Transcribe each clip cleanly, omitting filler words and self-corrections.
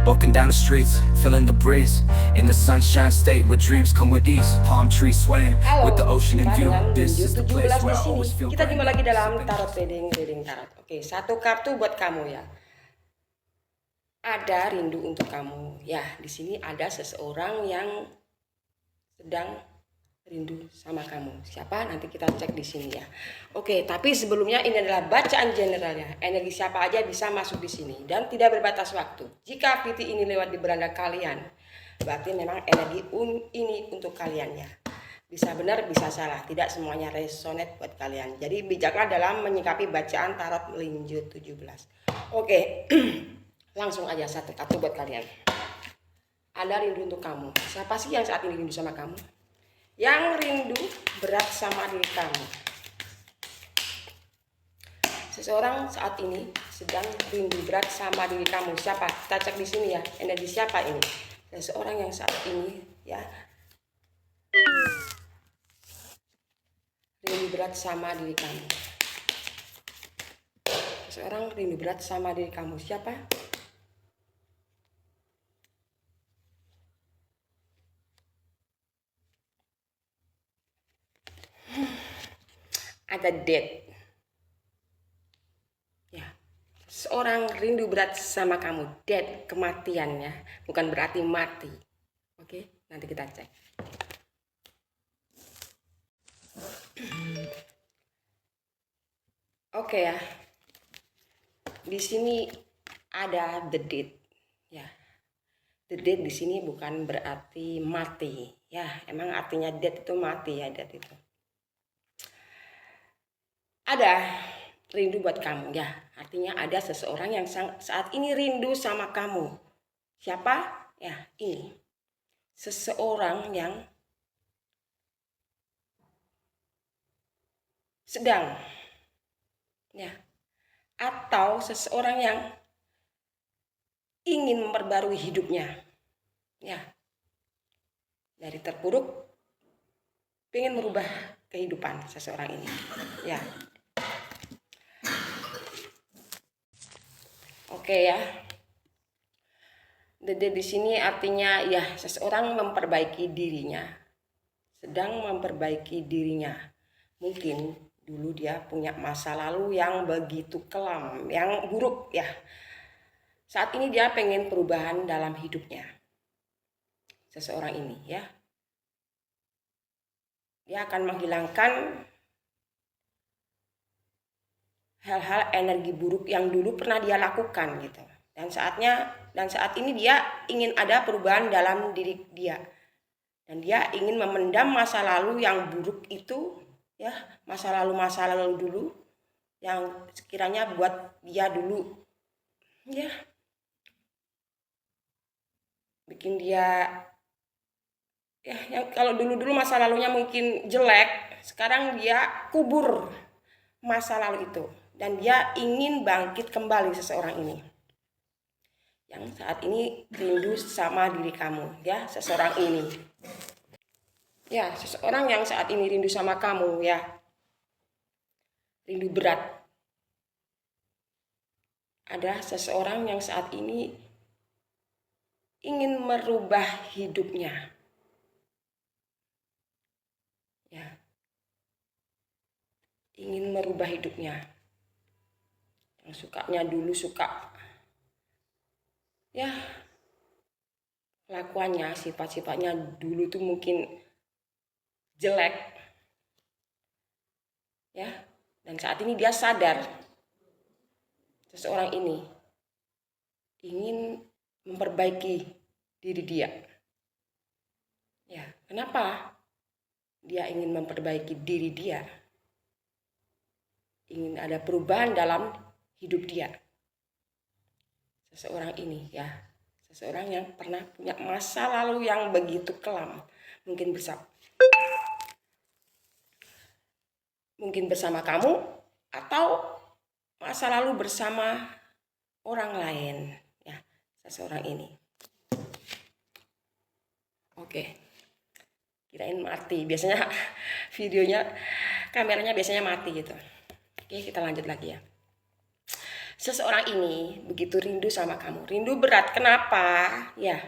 walking down the streets, feeling the breeze, in the sunshine state where dreams come with ease. Palm trees swaying with the ocean in view. This is the place where I always feel Kita jumpa brand lagi new. dalam tarot reading tarot. Oke, satu kartu buat kamu ya. Ada rindu untuk kamu. Ya, di sini ada seseorang yang sedang rindu sama kamu. Siapa? Nanti kita cek di sini ya. Oke, tapi sebelumnya ini adalah bacaan generalnya. Energi siapa aja bisa masuk di sini dan tidak berbatas waktu. Jika PT ini lewat di beranda kalian, berarti memang energi ini untuk kalian ya. Bisa benar, bisa salah. Tidak semuanya resonate buat kalian. Jadi bijaklah dalam menyikapi bacaan tarot melinju 17. Oke. Langsung aja satu kartu buat kalian. Ada rindu untuk kamu. Siapa sih yang saat ini rindu sama kamu? Yang rindu berat sama diri kamu. Seseorang saat ini sedang rindu berat sama diri kamu. Siapa? Kita cek di sini ya. Energi siapa ini? Seseorang yang saat ini ya rindu berat sama diri kamu. Seseorang rindu berat sama diri kamu. Siapa? Ada death ya, seorang rindu berat sama kamu. Death, kematian ya, bukan berarti mati. Oke, nanti kita cek. Oke ya, di sini ada the death ya. The death di sini bukan berarti mati ya, emang artinya death itu mati ya, death itu. Ada rindu buat kamu ya, artinya ada seseorang yang saat ini rindu sama kamu. Siapa? Ya, ini seseorang yang sedang ya, atau seseorang yang ingin memperbarui hidupnya ya, dari terpuruk ingin merubah kehidupan seseorang ini ya. Oke ya. Dede di sini artinya ya seseorang memperbaiki dirinya, sedang memperbaiki dirinya. Mungkin dulu dia punya masa lalu yang begitu kelam, yang buruk ya. Saat ini dia pengen perubahan dalam hidupnya. Seseorang ini ya. Dia akan menghilangkan hal-hal energi buruk yang dulu pernah dia lakukan gitu. Dan saat ini dia ingin ada perubahan dalam diri dia. Dan dia ingin memendam masa lalu yang buruk itu ya, masa lalu dulu yang sekiranya buat dia dulu ya bikin dia ya, yang kalau dulu masa lalunya mungkin jelek, sekarang dia kubur masa lalu itu dan dia ingin bangkit kembali. Seseorang ini yang saat ini rindu sama diri kamu ya, seseorang ini ya, seseorang yang saat ini rindu sama kamu ya, rindu berat. Ada seseorang yang saat ini ingin merubah hidupnya ya, ingin merubah hidupnya. Yang sukanya dulu suka ya, kelakuannya, sifat-sifatnya dulu tuh mungkin jelek ya, dan saat ini dia sadar seseorang ini ingin memperbaiki diri dia ya. Kenapa dia ingin memperbaiki diri dia? Ingin ada perubahan dalam hidup dia. Seseorang ini ya, seseorang yang pernah punya masa lalu yang begitu kelam, mungkin bersama kamu atau masa lalu bersama orang lain ya, seseorang ini. Oke, kirain mati, biasanya videonya kameranya biasanya mati gitu. Oke, kita lanjut lagi ya. seseorang ini begitu rindu sama kamu. Rindu berat. Kenapa? Ya.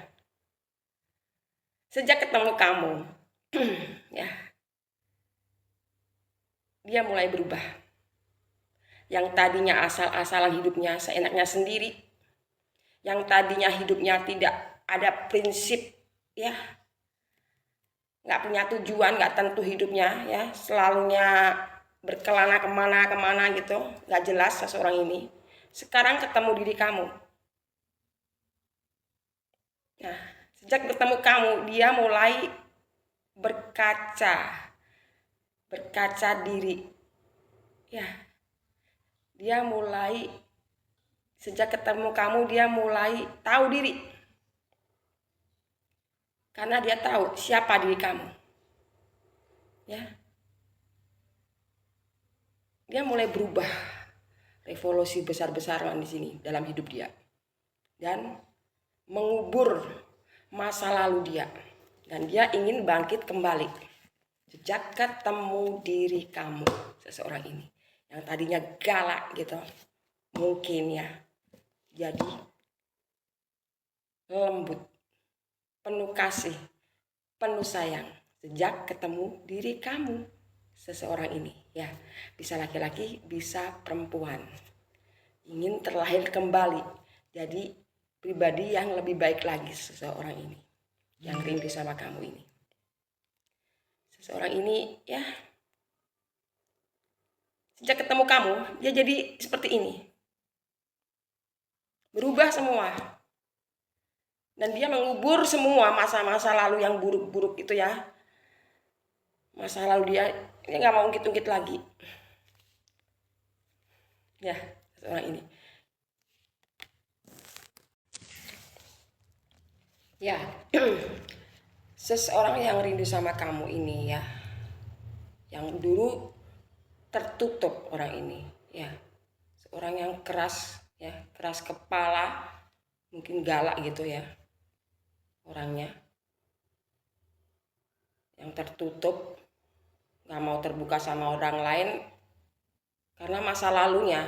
Sejak ketemu kamu, ya, dia mulai berubah. Yang tadinya asal-asalan hidupnya seenaknya sendiri, yang tadinya hidupnya tidak ada prinsip, ya, nggak punya tujuan, nggak tentu hidupnya, ya, selalunya berkelana kemana gitu, nggak jelas seseorang ini. Sekarang ketemu diri kamu. Nah, sejak bertemu kamu, dia mulai berkaca diri. Ya, dia mulai, sejak ketemu kamu, dia mulai tahu diri. Karena dia tahu siapa diri kamu. Ya. Dia mulai berubah. Revolusi besar-besaran di sini dalam hidup dia. Dan mengubur masa lalu dia. Dan dia ingin bangkit kembali. Sejak ketemu diri kamu, seseorang ini. Yang tadinya galak gitu. Mungkin ya. Jadi lembut. Penuh kasih. Penuh sayang. Sejak ketemu diri kamu. Seseorang ini, ya, bisa laki-laki, bisa perempuan, ingin terlahir kembali jadi pribadi yang lebih baik lagi. Seseorang ini yang rindu sama kamu ini, seseorang ini, ya, sejak ketemu kamu dia jadi seperti ini, berubah semua, dan dia mengubur semua masa-masa lalu yang buruk-buruk itu, ya. Masa lalu dia nggak mau ungkit-ungkit lagi. Ya, seorang ini. Ya, seseorang yang rindu sama kamu ini, ya, yang dulu tertutup orang ini, ya, seorang yang keras, ya, keras kepala, mungkin galak gitu, ya, orangnya, yang tertutup, nggak mau terbuka sama orang lain karena masa lalunya.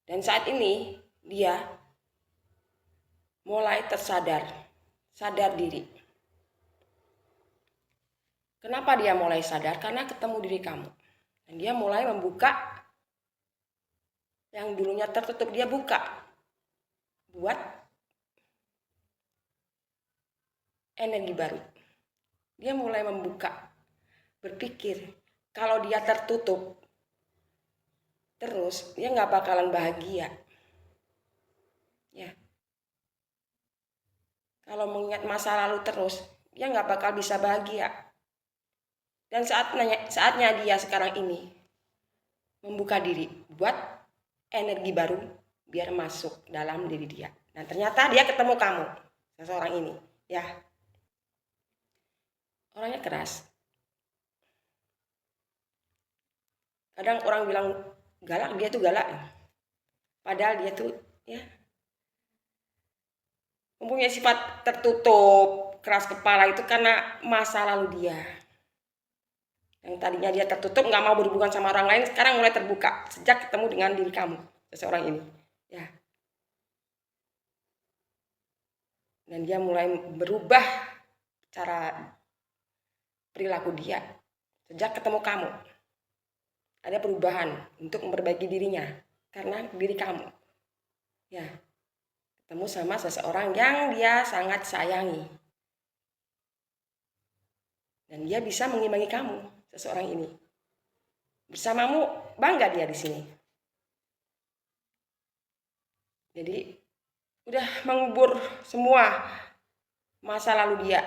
Dan saat ini dia mulai sadar diri. Kenapa dia mulai sadar? Karena ketemu diri kamu. Dan dia mulai membuka yang dulunya tertutup, dia buka buat energi baru. Dia mulai membuka, berpikir kalau dia tertutup terus dia nggak bakalan bahagia, ya. Kalau mengingat masa lalu terus dia nggak bakal bisa bahagia. Dan saatnya dia sekarang ini membuka diri buat energi baru biar masuk dalam diri dia. Dan ternyata dia ketemu kamu, seseorang ini, ya, orangnya keras. Kadang orang bilang galak, dia tuh galak, padahal dia tuh, ya, mempunyai sifat tertutup, keras kepala itu karena masa lalu dia. Yang tadinya dia tertutup, nggak mau berhubungan sama orang lain, sekarang mulai terbuka sejak ketemu dengan diri kamu, seseorang ini, ya. Dan dia mulai berubah cara perilaku dia sejak ketemu kamu. Ada perubahan untuk memperbaiki dirinya karena diri kamu, ya, ketemu sama seseorang yang dia sangat sayangi, dan dia bisa mengimbangi kamu, seseorang ini. Bersamamu bangga dia di sini. Jadi udah mengubur semua masa lalu dia,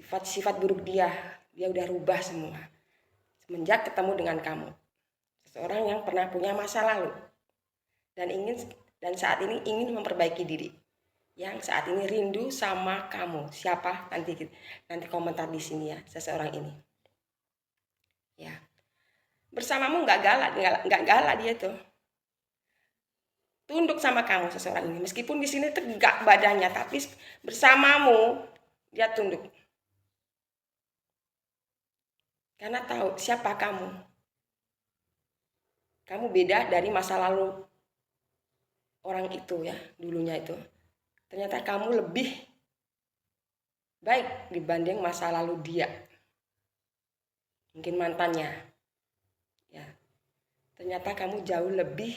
sifat-sifat buruk dia udah rubah semua semenjak ketemu dengan kamu, seseorang yang pernah punya masa lalu dan saat ini ingin memperbaiki diri, yang saat ini rindu sama kamu. Siapa? Nanti komentar di sini, ya, seseorang ini, ya. Bersamamu nggak galak dia tuh, tunduk sama kamu, seseorang ini, meskipun di sini tegak badannya, tapi bersamamu dia tunduk karena tahu siapa kamu. kamu beda dari masa lalu orang itu ya, dulunya itu. Ternyata kamu lebih baik dibanding masa lalu dia. Mungkin mantannya. Ya. Ternyata kamu jauh lebih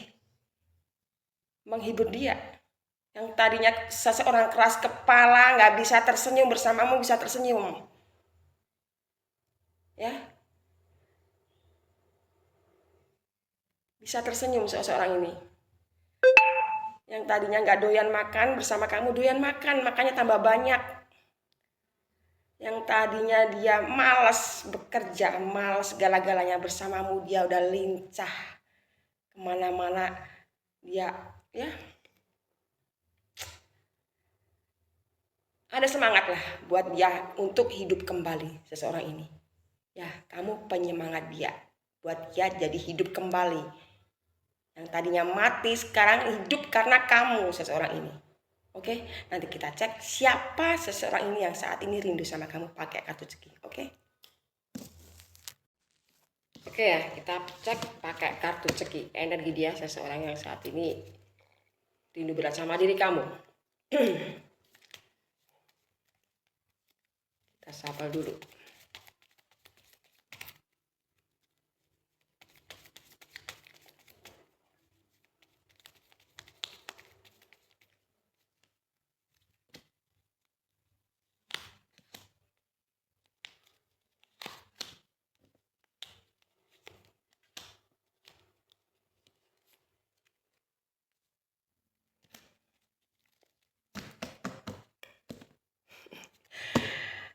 menghibur dia. Yang tadinya seseorang keras kepala, nggak bisa tersenyum bersamamu, bisa tersenyum. Ya. Bisa tersenyum seseorang ini. Yang tadinya nggak doyan makan, bersama kamu doyan makan, makanya tambah banyak. Yang tadinya dia malas bekerja, malas segala-galanya, bersamamu dia udah lincah kemana-mana. Dia ya ada semangat lah buat dia untuk hidup kembali seseorang ini. Ya, kamu penyemangat dia buat dia jadi hidup kembali. Yang tadinya mati sekarang hidup karena kamu seseorang ini. Oke, nanti kita cek siapa seseorang ini yang saat ini rindu sama kamu pakai kartu ceki. Oke ya, kita cek pakai kartu ceki energi dia seseorang yang saat ini rindu berat sama diri kamu. Kita sapa dulu.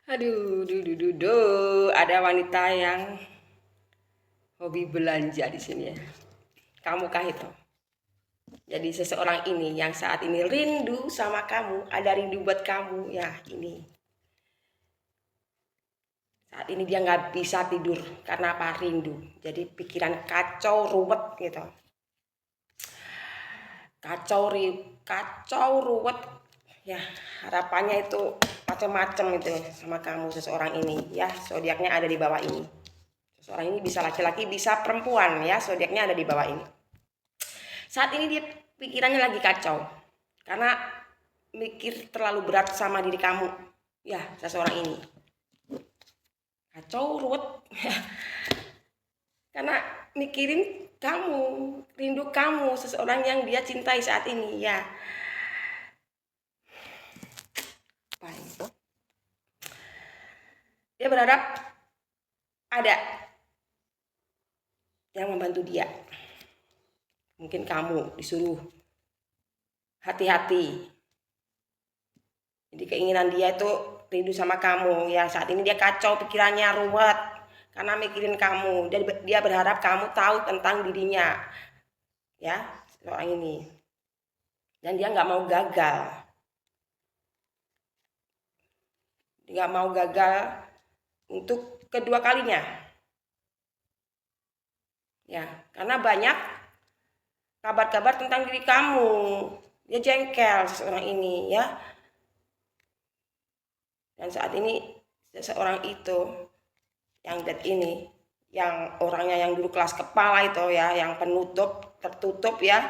Aduh, ada wanita yang hobi belanja di sini ya. Kamu kah itu? Jadi seseorang ini yang saat ini rindu sama kamu, ada rindu buat kamu ya ini. Saat ini dia nggak bisa tidur karena apa? Rindu. Jadi pikiran kacau, ruwet gitu. Kacau, ruwet. Ya harapannya itu macam-macam itu sama kamu seseorang ini ya. Zodiaknya ada di bawah ini. Seseorang ini bisa laki-laki, bisa perempuan ya. Zodiaknya ada di bawah ini. Saat ini dia pikirannya lagi kacau karena mikir terlalu berat sama diri kamu ya, seseorang ini kacau, ruwet karena mikirin kamu, rindu kamu, seseorang yang dia cintai saat ini ya. Dia berharap ada yang membantu dia. Mungkin kamu disuruh hati-hati. Jadi keinginan dia itu rindu sama kamu ya. Saat ini dia kacau, pikirannya ruwet karena mikirin kamu. Dia berharap kamu tahu tentang dirinya ya, orang ini. Dan dia nggak mau gagal. Dia nggak mau gagal untuk kedua kalinya ya, karena banyak kabar-kabar tentang diri kamu. Dia jengkel seseorang ini ya. Dan saat ini seseorang itu yang ini, yang orangnya yang dulu kelas kepala itu ya, yang tertutup ya,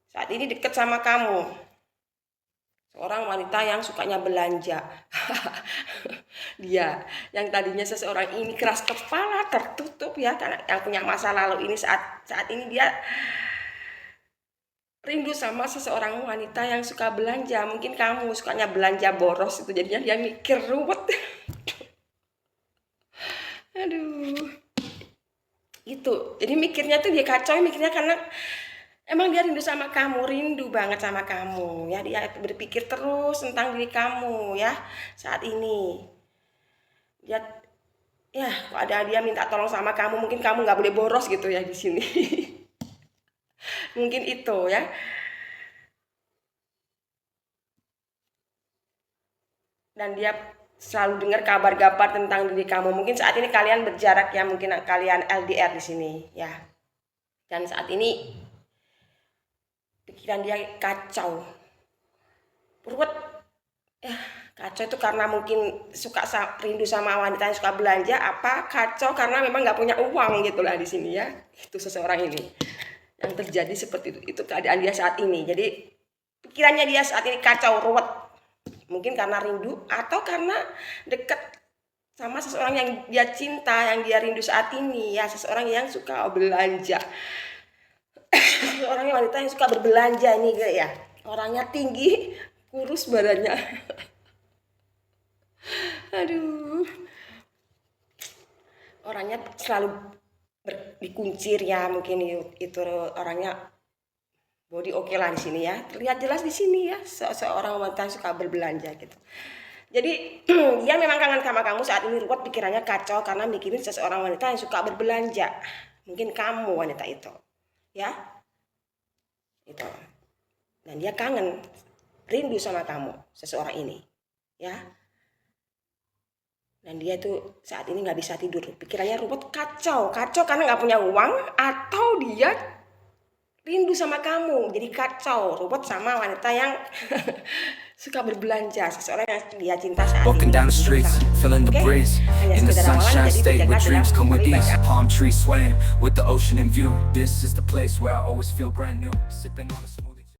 saat ini deket sama kamu. Seorang wanita yang sukanya belanja. Dia yang tadinya seseorang ini keras kepala, tertutup ya, karena yang punya masa lalu ini saat ini dia rindu sama seseorang wanita yang suka belanja. Mungkin kamu sukanya belanja boros itu, jadinya dia mikir ruwet. Aduh, itu jadi mikirnya tuh dia kacau, mikirnya karena emang dia rindu sama kamu, rindu banget sama kamu ya. Dia berpikir terus tentang diri kamu ya. Saat ini dia ya, kok ada dia minta tolong sama kamu, mungkin kamu nggak boleh boros gitu ya di sini. Mungkin itu ya. Dan dia selalu dengar kabar-kabar tentang diri kamu. Mungkin saat ini kalian berjarak ya, mungkin kalian LDR di sini ya. Dan saat ini pikiran dia kacau, ruwet ya. Kacau itu karena mungkin rindu sama wanita yang suka belanja, apa kacau karena memang nggak punya uang gitulah di sini ya. Itu seseorang ini yang terjadi seperti itu keadaan dia saat ini. Jadi pikirannya dia saat ini kacau, ruwet, mungkin karena rindu atau karena dekat sama seseorang yang dia cinta, yang dia rindu saat ini ya, seseorang yang suka belanja. Orangnya wanita yang suka berbelanja ini ya, orangnya tinggi, kurus badannya. Aduh, orangnya selalu dikuncir ya, mungkin itu orangnya body oke lah di sini ya, terlihat jelas di sini ya, seorang wanita yang suka berbelanja gitu. Jadi dia memang kangen sama kamu saat ini, ruwet pikirannya kacau karena mikirin seseorang wanita yang suka berbelanja. Mungkin kamu wanita itu, ya, itu. Dan dia kangen, rindu sama kamu, seseorang ini, ya. Dan dia tuh saat ini nggak bisa tidur, pikirannya ruwet, kacau karena nggak punya uang atau dia rindu sama kamu, jadi kacau, ruwet sama wanita yang suka berbelanja, seseorang yang dia cinta saat Walking ini. down the streets, feeling the breeze. In the sunshine state where dreams come with ease. Palm trees swaying with the ocean in view. This is the place where I always feel brand new. Sipping on a smooth